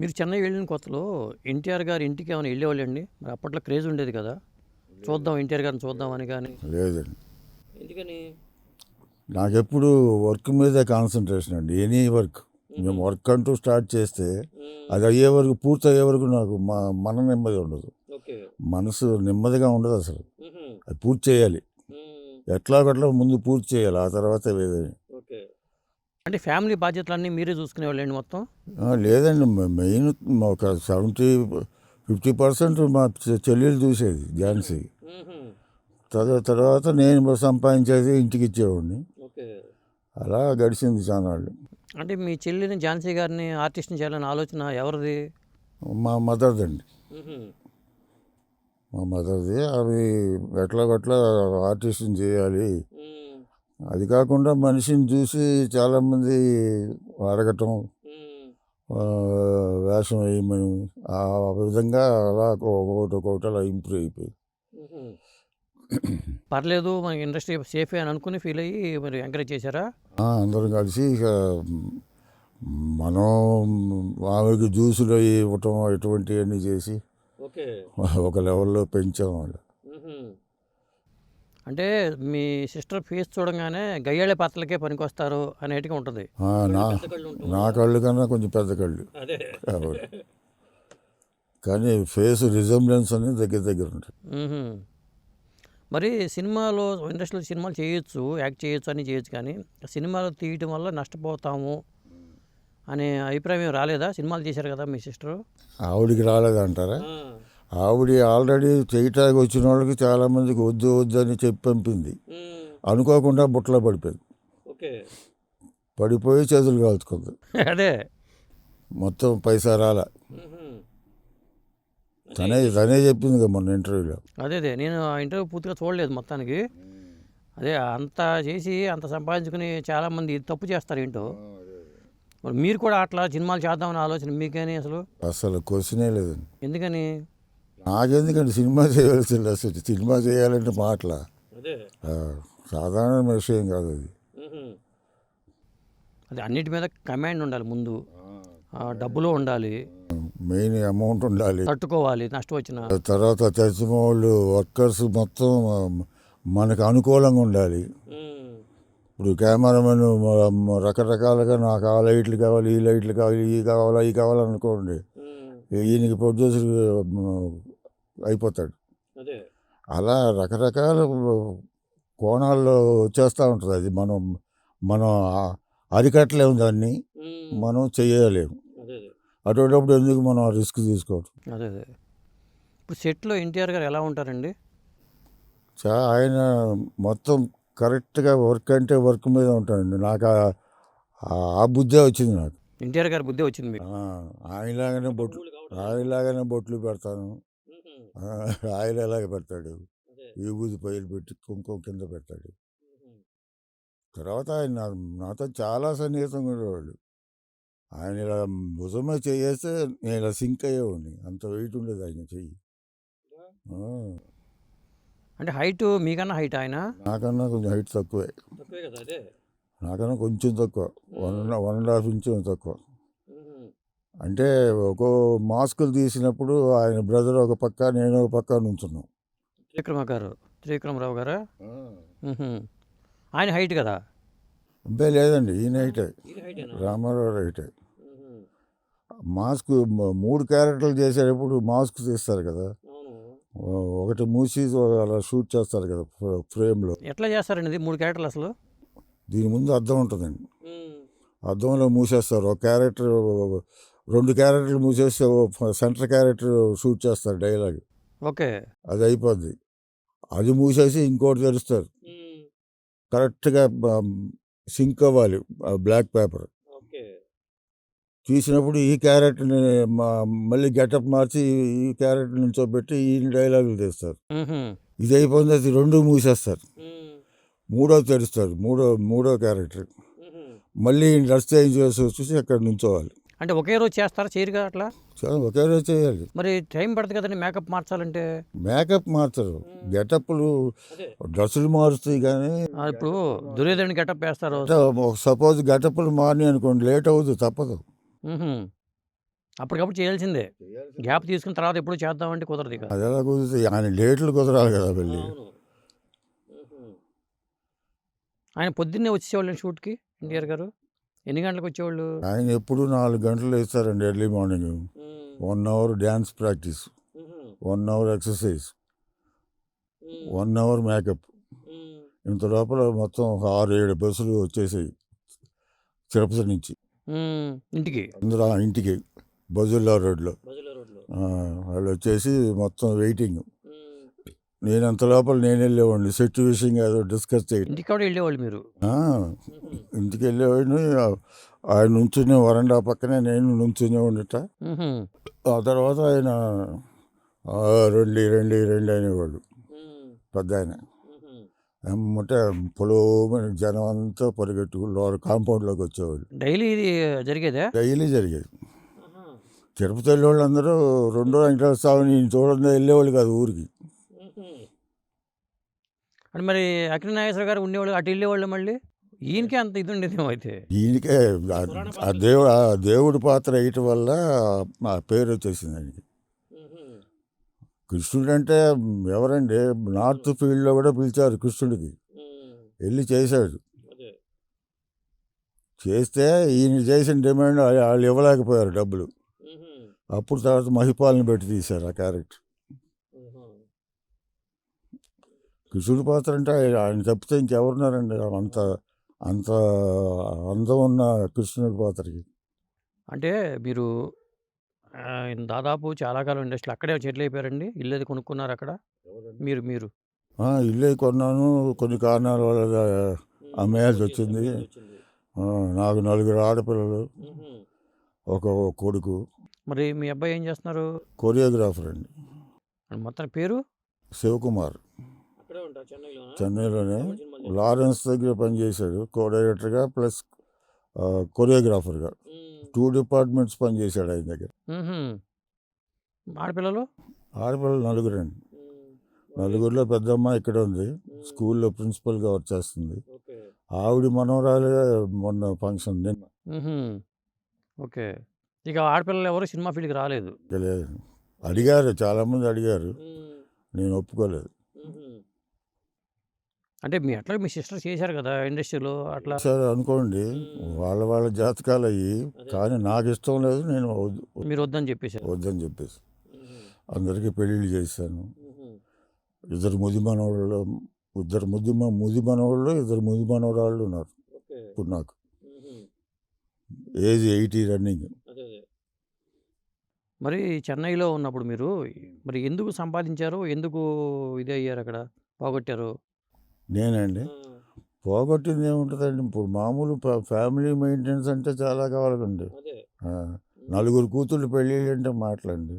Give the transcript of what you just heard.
మీరు చెన్నై వెళ్ళిన కొత్తలో ఎన్టీఆర్ గారి ఇంటికి ఏమైనా వెళ్ళేవాళ్ళండి? మరి అప్పట్లో క్రేజ్ ఉండేది కదా! చూద్దాం ఎన్టీఆర్ గారిని చూద్దామని గాని. లేదండి. ఎందుకని? నాకెప్పుడు వర్క్ మీదే కాన్సన్ట్రేషన్ అండి. Any work. మేము వర్క్ అంటూ స్టార్ట్ చేస్తే అది అయ్యే వరకు, పూర్తి అయ్యే వరకు నాకు మన నెమ్మది ఉండదు. ఓకే. మనసు నెమ్మదిగా ఉండదు అసలు. హుహు. అది పూర్తి చేయాలి. హ్మ్. ఎట్లాగట్లా ముందు పూర్తి చేయాలి, ఆ తర్వాత వేరేది. ఓకే. అంటే ఫ్యామిలీ బాధ్యతలన్నీ మీరే చూసుకునేవాళ్ళండి మొత్తం? లేదండి, మెయిన్ ఒక 50% మా చెల్లెలు చూసేది, ఝాన్సీ. హుహు. తర్వాత నేను సంపాదించేది ఇంటికి ఇచ్చేవాడిని. ఓకే. అలా గడిచింది చానాళ్ళు. అంటే మీ చెల్లిని ఝాన్సీ గారిని ఆర్టిస్ట్‌ని చేయాలనే ఆలోచన ఎవరిది? మా మదర్దండి. హుహు. మా మదర్ది. అవి ఎట్లాగట్లా ఆర్టిస్ట్ని చేయాలి. హ్మ్. అది కాకుండా మనిషిని చూసి చాలామంది అడగటం, హ్మ్. వేషం వేయమని, ఆ విధంగా అలా ఒకటి అలా ఇంప్రూవ్ అయిపోయి. హుహు. పర్లేదు మనకి ఇండస్ట్రీ సేఫే అని అనుకుని ఫీల్ అయ్యి మరి ఎంకరేజ్ చేశారా? అందరం కలిసి ఇక మనం ఆమెకి జ్యూసులు అవి ఇవ్వటం, ఇటువంటివన్నీ చేసి ఓకే. ఒక లెవెల్లో పెంచాం వాళ్ళు. హుహు. అంటే మీ సిస్టర్ ఫేస్ చూడంగానే గయ్యాళి పాత్రలకే పనికొస్తారు అనేటిగా ఉంటుంది. నా పెద్ద కళ్ళు ఉంటుంది నా కదా! కళ్ళు కన్నా కొంచెం పెద్ద కళ్ళు అదే. కాబట్టి. కానీ ఫేస్ రిజంబ్లెన్స్ అనేది దగ్గర దగ్గర ఉంటుంది. హుహు. మరి సినిమాలో ఇండస్ట్రీలో సినిమాలు చేయొచ్చు, యాక్ట్ చేయొచ్చు, అన్నీ చేయొచ్చు కానీ సినిమాలు తీయటం వల్ల నష్టపోతాము అనే అభిప్రాయం ఏమి రాలేదా? సినిమాలు చేశారు కదా మీ సిస్టరు. ఆవిడికి రాలేదంటారా? ఆవిడ ఆల్రెడీ చేయటానికి వచ్చిన వాళ్ళకి చాలామందికి వద్దు వద్దు అని చెప్పి పంపింది. అనుకోకుండా బుట్టలో పడిపోయింది. ఓకే. పడిపోయి చేతులు కాల్చుకుంది. అదే. మొత్తం పైసా రాల. తనే చెప్పింది కదా మొన్న ఇంటర్వ్యూలో. అదే నేను ఆ ఇంటర్వ్యూ పూర్తిగా చూడలేదు మొత్తానికి. అదే అంత చేసి అంత సంపాదించుకుని చాలామంది తప్పు చేస్తారు ఏంటో. మరి మీరు కూడా అట్లా సినిమాలు చేద్దామని ఆలోచన మీకని అసలు క్వశ్చనే లేదండి. ఎందుకని? నాకెందుకంటే సినిమా చేయవలసింది, అసలు సినిమా చేయాలంటే మాటల అదే. సాధారణ విషయం కాదు అది. అది అన్నిటి మీద కమాండ్ ఉండాలి ముందు, డబ్బులు ఉండాలి, మెయిన్ అమౌంట్ ఉండాలి, తట్టుకోవాలి నష్టం వచ్చిన. తర్వాత తెలిసిన వాళ్ళు వర్కర్స్ మొత్తం మనకు అనుకూలంగా ఉండాలి. ఇప్పుడు కెమెరామెన్ రకరకాలుగా నాకు ఆ లైట్లు కావాలి, ఈ లైట్లు కావాలి, ఈ కావాలనుకోండి, ఈయనకి ప్రొడ్యూసర్ అయిపోతాడు. అలా రకరకాల కోణాల్లో వచ్చేస్తూ ఉంటుంది. అది మనం అరికట్టలేము, దాన్ని మనం చేయలేము. అటువంటిప్పుడు ఎందుకు మనం రిస్క్ తీసుకోవడం. అదే. ఇప్పుడు సెట్లో ఎన్టీఆర్ గారు ఎలా ఉంటారండి? ఆయన మొత్తం కరెక్ట్గా వర్క్ అంటే వర్క్ మీద ఉంటాడండి. నాకు ఆ బుద్ధే వచ్చింది నాకు. ఎన్టీఆర్ గారి బుద్ధి వచ్చింది మీకు? ఆయనలాగానే బొట్లు పెడతాను. ఆయన ఎలాగ పెడతాడు, విభూది పైలు పెట్టి కుంకుమ కింద పెడతాడు. తర్వాత ఆయన నాతో చాలా సన్నిహితంగా ఉండేవాళ్ళు. ఆయన ఇలా భుజమే చేస్తే నేను ఇలా సింక్ అయ్యేవాడిని, అంత వెయిట్ ఉండేది ఆయన చెయ్యి. అంటే హైట్ మీకన్నా హైట్ ఆయన? నాకన్నా కొంచెం హైట్ తక్కువే. నాకన్నా కొంచెం తక్కువ, 1.5 ఇంచు తక్కువ. అంటే ఒక్కో మాస్కులు తీసినప్పుడు ఆయన బ్రదర్ ఒక పక్క, నేను ఒక పక్క నుంచున్నాం. త్రివిక్రమరావు గారా? ఆయన హైట్ కదా? అంతే లేదండి, ఈయన హైటే, రామారావు హైటే. మాస్క్ 3 క్యారెక్టర్లు చేసేటప్పుడు మాస్క్ తీస్తారు కదా, ఒకటి మూసి అలా షూట్ చేస్తారు కదా ఫ్రేమ్లో. ఎట్లా చేస్తారండి ఇది 3 క్యారెక్టర్లు అసలు? దీని ముందు అద్దం ఉంటుందండి, అద్దంలో మూసేస్తారు. ఒక క్యారెక్టర్, 2 క్యారెక్టర్లు మూసేస్తే సెంటర్ క్యారెక్టర్ షూట్ చేస్తారు డైలాగ్. ఓకే. అది అయిపోద్ది. అది మూసేసి ఇంకోటి తెరుస్తారు. కరెక్ట్గా సింక్ అవ్వాలి బ్లాక్ పేపర్. తీసినప్పుడు ఈ క్యారెక్టర్ని మళ్ళీ గెటప్ మార్చి ఈ క్యారెక్టర్ నుంచోబెట్టి ఈ డైలాగులు తీస్తారు. ఇది అయిపోయింది, అది 2 మూసేస్తారు. 3వ తెరుస్తారు, మూడో క్యారెక్టర్. మళ్ళీ డ్రెస్ చేంజ్ చేసి వచ్చేసి అక్కడ నుంచోవాలి. అంటే ఒకే రోజు చేస్తారా? చేయరుగా అట్లా? ఒకే రోజు చేయాలి. మరి టైం పడుతుంది కదండి మేకప్ మార్చాలంటే? మేకప్ మార్చరు, గెటప్లు డ్రెస్సులు మారుస్తాయి. కానీ ఇప్పుడు దుర్యోధన గెటప్ వేస్తారు. సపోజ్ గెటప్లు మారినాయి అనుకోండి, లేట్ అవుతుంది, తప్పదు. అప్పటికప్పుడు చేయాల్సిందే. గ్యాప్ తీసుకున్న తర్వాత ఎప్పుడు చేద్దామంటే కుదరదు ఇక. అది ఎలా కుదురుతుంది? ఆయన డేట్లు కుదరాలి కదా వెళ్ళి. ఆయన పొద్దున్నే వచ్చేసేవాళ్ళండి షూట్‌కి ఎన్టీఆర్ గారు? ఎన్ని గంటలకు వచ్చేవాళ్ళు? ఆయన ఎప్పుడు 4 గంటలు వేస్తారండి early morning. 1 hour dance practice, 1 hour exercise, 1 hour makeup. ఇంత లోపల మొత్తం 6, 7 బస్సులు వచ్చేసాయి తిరుపతి నుంచి. ఇంటికి? అందులో ఇంటికి బజుల్లా రోడ్లో. వాళ్ళు వచ్చేసి మొత్తం వెయిటింగ్. నేను అంత లోపల నేను వెళ్ళేవాడిని సెట్ విషయం ఏదో డిస్కస్ చేయండి. ఇంటికి కూడా వెళ్ళేవాళ్ళు మీరు? ఇంటికి వెళ్ళేవాడిని. ఆయన నుంచునే వరండా పక్కనే నేను నుంచునే ఉండిట. ఆ తర్వాత ఆయన రండి రండి రండి అనేవాళ్ళు పెద్ద ఆయన. ఏమంటే పొలోమని జనం అంతా పరిగెట్టు కాంపౌండ్లోకి వచ్చేవాళ్ళు. డైలీ ఇది జరిగేదా? డైలీ జరిగేది. తిరుపతి వెళ్ళేవాళ్ళు అందరూ రెండో వెంకటేశ్వర స్వామిని చూడండి వెళ్ళేవాళ్ళు కాదు ఊరికి. అంటే మరి అక్కినేని నాగేశ్వర గారు ఉండేవాళ్ళు, అటు వెళ్ళేవాళ్ళు మళ్ళీ? ఈయనకే అంత ఇది ఉండేదేమో అయితే. ఈయనకే ఆ దేవుడి పాత్ర వేయటం వల్ల ఆ పేరు వచ్చేసింది ఆయనకి. కృష్ణుడు అంటే ఎవరండి? నార్త్ ఫీల్డ్లో కూడా పిలిచారు కృష్ణుడికి, వెళ్ళి చేశాడు. చేస్తే ఈయన చేసిన డిమాండ్ వాళ్ళు ఇవ్వలేకపోయారు డబ్బులు. అప్పుడు తర్వాత మహిపాల్ని పెట్టి తీశారు ఆ క్యారెక్టర్. కృష్ణుడి పాత్ర అంటే ఆయన తప్పితే ఇంకెవరున్నారండి అంత అంత అందం ఉన్న కృష్ణుడి పాత్రకి. అంటే మీరు దాదాపు చాలా కాలం ఇండస్ట్రీలో అక్కడే సెటిల్ అయిపోయారండి? ఇల్లు అది కొనుక్కున్నారు అక్కడ మీరు? మీరు ఇల్లే కొన్నాను. కొన్ని కారణాల వల్ల అమ్మేయాల్సి వచ్చింది. నాకు 4 ఆడపిల్లలు, ఒక కొడుకు. మరి మీ అబ్బాయి ఏం చేస్తున్నారు? కొరియోగ్రాఫర్ అండి. మొత్తం పేరు? శివకుమార్. చెన్నైలోనే లారెన్స్ దగ్గర పనిచేశాడు, కో డైరెక్టర్గా ప్లస్ కొరియోగ్రాఫర్గా. 2 డిపార్ట్మెంట్స్ పనిచేశాడు ఆయన దగ్గర. ఆడపిల్లలు? ఆడపిల్లలు 4 అండి. 4లో పెద్దమ్మ ఇక్కడ ఉంది, స్కూల్లో ప్రిన్సిపల్గా వర్క్ చేస్తుంది. ఆవిడ మనవరాలే మొన్న ఫంక్షన్ నిన్న. ఓకే. ఇక ఆడపిల్లలు ఎవరు సినిమా ఫీల్డ్కి రాలేదు? లేదు, అడిగారు, చాలామంది అడిగారు, నేను ఒప్పుకోలేదు. అంటే మీ సిస్టర్ చేశారు కదా ఇండస్ట్రీలో అట్లా? సరే అనుకోండి, వాళ్ళ జాతకాలు అయ్యి, కానీ నాకు ఇష్టం లేదు, నేను మీరు వద్దని చెప్పేశారు? వద్దని చెప్పేసి అందరికీ పెళ్ళిళ్ళు చేశాను. 2 ముది మనవాళ్ళు, 2 ముది మనవాళ్ళు, 2 ముది మనవరాళ్ళు ఉన్నారు ఇప్పుడు నాకు. Age 80 running. మరి చెన్నైలో ఉన్నప్పుడు మీరు మరి ఎందుకు సంపాదించారు? ఎందుకు ఇది అయ్యారు అక్కడ, పోగొట్టారు? నేనండి పోగొట్టింది ఏముంటుందండి? ఇప్పుడు మామూలు ఫ్యామిలీ మెయింటెనెన్స్ అంటే చాలా కావాలండి. 4 కూతుళ్ళు పెళ్ళిళ్ళు అంటే మాటలండి.